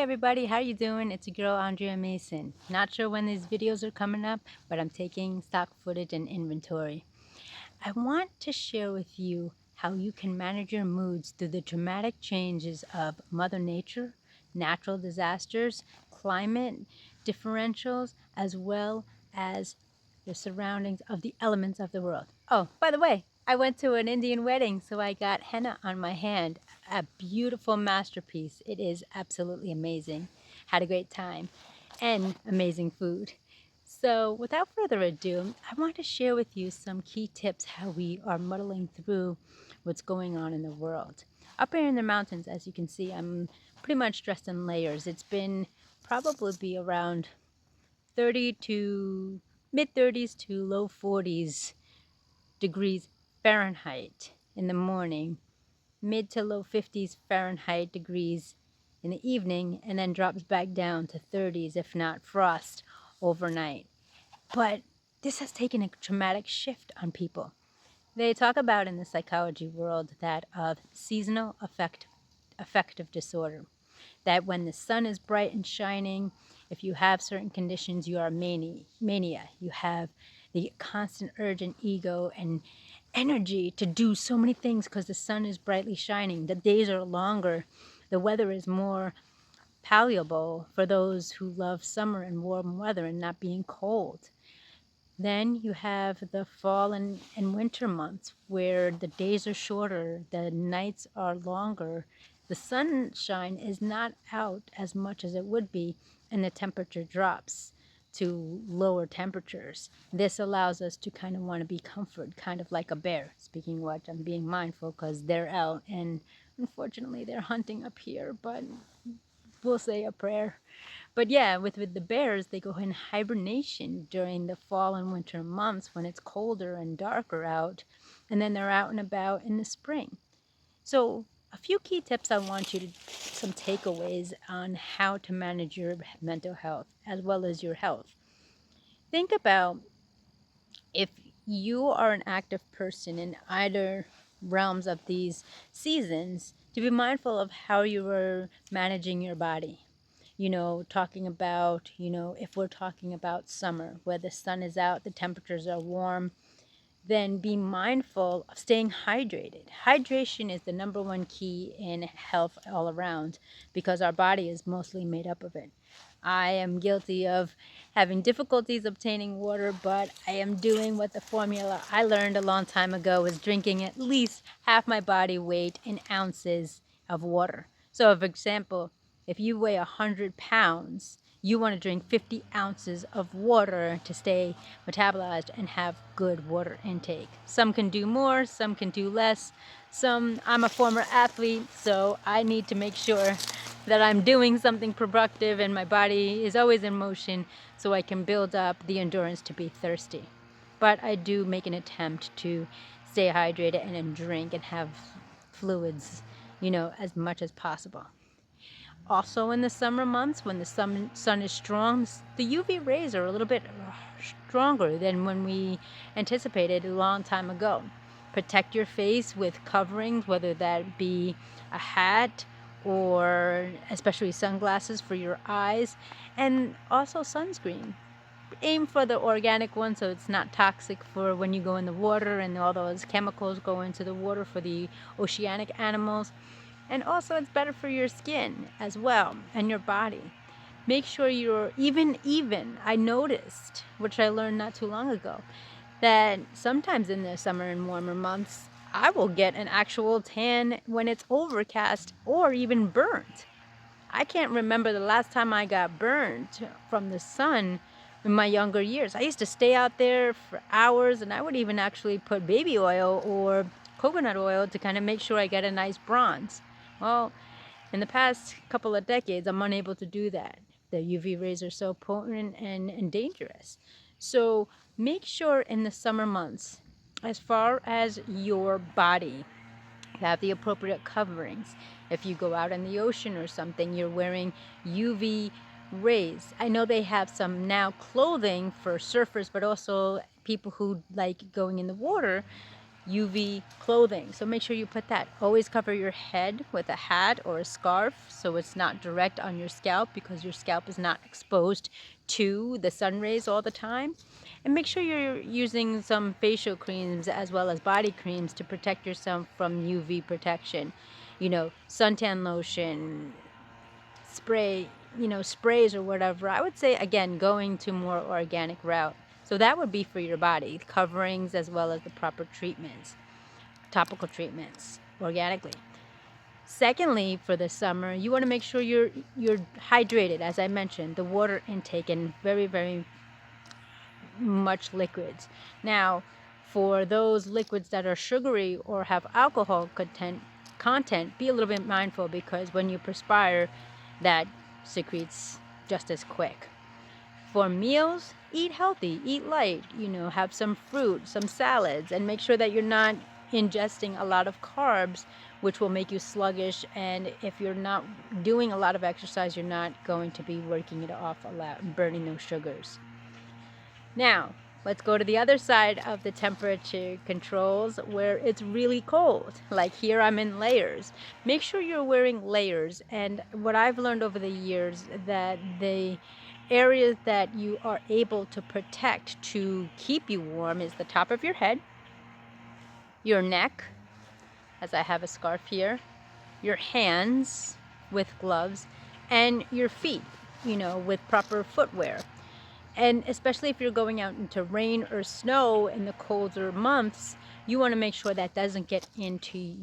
everybody, how you doing? It's your girl Andrea Mason. Not sure when these videos are coming up, but I'm taking stock footage and inventory. I want to share with you how you can manage your moods through the dramatic changes of Mother Nature, natural disasters, climate differentials, as well as the surroundings of the elements of the world. Oh, by the way, I went to an Indian wedding, so I got henna on my hand. A beautiful masterpiece. It is absolutely amazing. Had a great time and amazing food. So without further ado, I want to share with you some key tips how we are muddling through what's going on in the world. Up here in the mountains, as you can see, I'm pretty much dressed in layers. It's been probably be around 30 to mid 30s to low 40s degrees Fahrenheit in the morning, mid to low 50s Fahrenheit degrees in the evening, and then drops back down to 30s, if not frost, overnight. But this has taken a traumatic shift on people. They talk about in the psychology world that of seasonal affective disorder, that when the sun is bright and shining, if you have certain conditions, you are mania. You have the constant urge and ego and energy to do so many things because the sun is brightly shining. The days are longer. The weather is more palatable for those who love summer and warm weather and not being cold. Then you have the fall and winter months where the days are shorter, the nights are longer, the sunshine is not out as much as it would be, and the temperature drops to lower temperatures. This allows us to kind of want to be comforted, kind of like a bear. Speaking of which, I'm being mindful because they're out and unfortunately they're hunting up here, but we'll say a prayer. But yeah, with the bears, they go in hibernation during the fall and winter months when it's colder and darker out, and then they're out and about in the spring. So a few key tips I want you to, some takeaways on how to manage your mental health as well as your health. Think about if you are an active person in either realms of these seasons, to be mindful of how you are managing your body. Talking about, if we're talking about summer, where the sun is out, the temperatures are warm, then be mindful of staying hydrated. Hydration is the number one key in health all around because our body is mostly made up of it. I am guilty of having difficulties obtaining water, but I am doing what the formula I learned a long time ago is drinking at least half my body weight in ounces of water. So, for example, if you weigh 100 pounds, you want to drink 50 ounces of water to stay metabolized and have good water intake. Some can do more, some can do less. I'm a former athlete, so I need to make sure that I'm doing something productive and my body is always in motion so I can build up the endurance to be thirsty. But I do make an attempt to stay hydrated and then drink and have fluids, as much as possible. Also in the summer months, when the sun is strong, the UV rays are a little bit stronger than when we anticipated a long time ago. Protect your face with coverings, whether that be a hat or especially sunglasses for your eyes, and also sunscreen. Aim for the organic one so it's not toxic for when you go in the water and all those chemicals go into the water for the oceanic animals. And also it's better for your skin as well and your body. Make sure you're even. I noticed, which I learned not too long ago, that sometimes in the summer and warmer months, I will get an actual tan when it's overcast or even burnt. I can't remember the last time I got burnt from the sun in my younger years. I used to stay out there for hours and I would even actually put baby oil or coconut oil to kind of make sure I get a nice bronze. Well, in the past couple of decades, I'm unable to do that. The UV rays are so potent and dangerous. So make sure in the summer months, as far as your body, you have the appropriate coverings. If you go out in the ocean or something, you're wearing UV rays. I know they have some now clothing for surfers, but also people who like going in the water UV clothing. So make sure you put that. Always cover your head with a hat or a scarf so it's not direct on your scalp, because your scalp is not exposed to the sun rays all the time. And make sure you're using some facial creams as well as body creams to protect yourself from UV protection. Suntan lotion, spray, sprays or whatever. I would say, again, going to more organic route. So that would be for your body, coverings as well as the proper treatments, topical treatments, organically. Secondly, for the summer, you want to make sure you're hydrated, as I mentioned, the water intake, and very, very much liquids. Now, for those liquids that are sugary or have alcohol content, be a little bit mindful, because when you perspire, that secretes just as quick. For meals, eat healthy, eat light, have some fruit, some salads, and make sure that you're not ingesting a lot of carbs, which will make you sluggish. And if you're not doing a lot of exercise, you're not going to be working it off a lot, burning those sugars. Now, let's go to the other side of the temperature controls, where it's really cold. Like here, I'm in layers. Make sure you're wearing layers. And what I've learned over the years, that the areas that you are able to protect to keep you warm is the top of your head, your neck, as I have a scarf here, your hands with gloves, and your feet, with proper footwear. And especially if you're going out into rain or snow in the colder months, you want to make sure that doesn't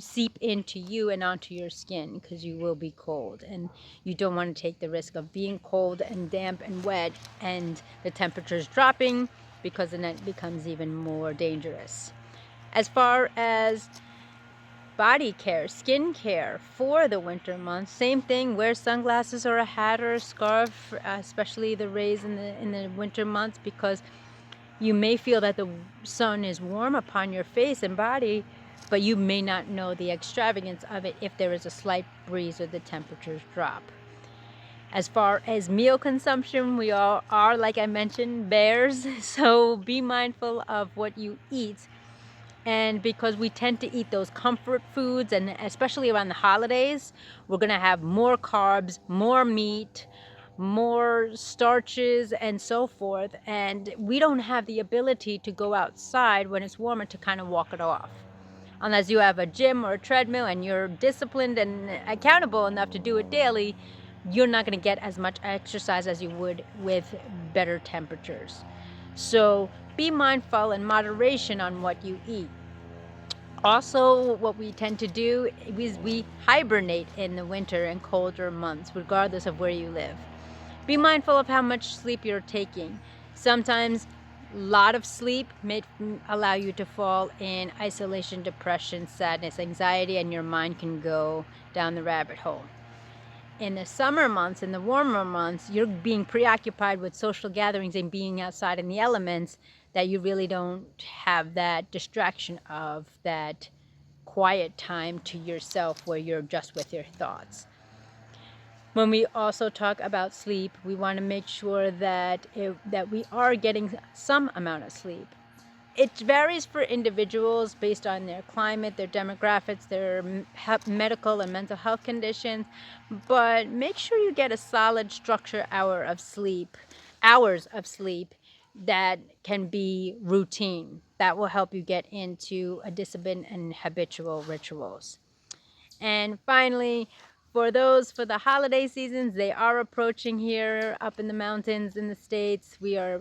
seep into you and onto your skin, because you will be cold. And you don't want to take the risk of being cold and damp and wet and the temperature's dropping, because then it becomes even more dangerous. As far as body care, skin care for the winter months, same thing. Wear sunglasses or a hat or a scarf, especially the rays in the winter months, because you may feel that the sun is warm upon your face and body, but you may not know the extravagance of it if there is a slight breeze or the temperatures drop. As far as meal consumption, we all are, like I mentioned, bears, so be mindful of what you eat. And because we tend to eat those comfort foods, and especially around the holidays, we're going to have more carbs, more meat, more starches, and so forth. And we don't have the ability to go outside when it's warmer to kind of walk it off. Unless you have a gym or a treadmill and you're disciplined and accountable enough to do it daily, you're not going to get as much exercise as you would with better temperatures. So be mindful in moderation on what you eat. Also, what we tend to do is we hibernate in the winter and colder months, regardless of where you live. Be mindful of how much sleep you're taking. Sometimes a lot of sleep may allow you to fall in isolation, depression, sadness, anxiety, and your mind can go down the rabbit hole. In the summer months, in the warmer months, you're being preoccupied with social gatherings and being outside in the elements, that you really don't have that distraction of that quiet time to yourself where you're just with your thoughts. When we also talk about sleep, we want to make sure that we are getting some amount of sleep. It varies for individuals based on their climate, their demographics, their medical and mental health conditions, but make sure you get a solid structure hours of sleep that can be routine. That will help you get into a discipline and habitual rituals. And finally, for the holiday seasons, they are approaching here up in the mountains in the States. We are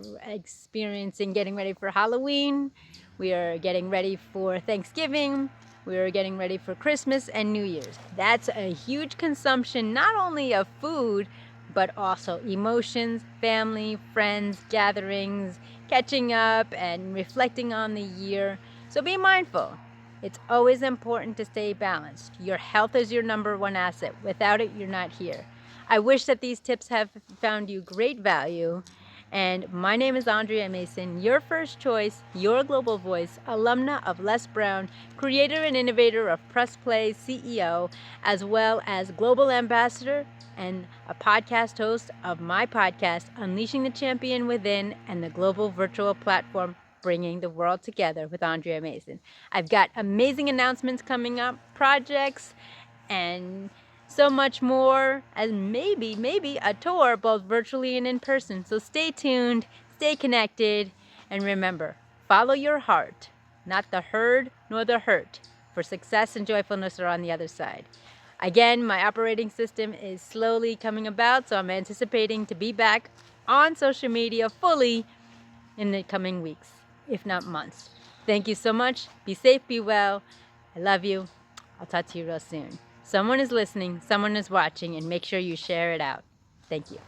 getting ready for Halloween. We are getting ready for Thanksgiving. We are getting ready for Christmas and New Year's. That's a huge consumption, not only of food, but also emotions, family, friends, gatherings, catching up, and reflecting on the year. So be mindful. It's always important to stay balanced. Your health is your number one asset. Without it, you're not here. I wish that these tips have found you great value. And my name is Andrea Mason, your first choice, your global voice, alumna of Les Brown, creator and innovator of Press Play CEO, as well as global ambassador and a podcast host of my podcast, Unleashing the Champion Within, and the global virtual platform bringing the world together with Andrea Mason. I've got amazing announcements coming up, projects, and so much more, and maybe a tour both virtually and in person. So stay tuned, stay connected, and remember, follow your heart, not the herd nor the hurt, for success and joyfulness are on the other side. Again, my operating system is slowly coming about, so I'm anticipating to be back on social media fully in the coming weeks, if not months. Thank you so much. Be safe, be well. I love you. I'll talk to you real soon. Someone is listening, someone is watching, and make sure you share it out. Thank you.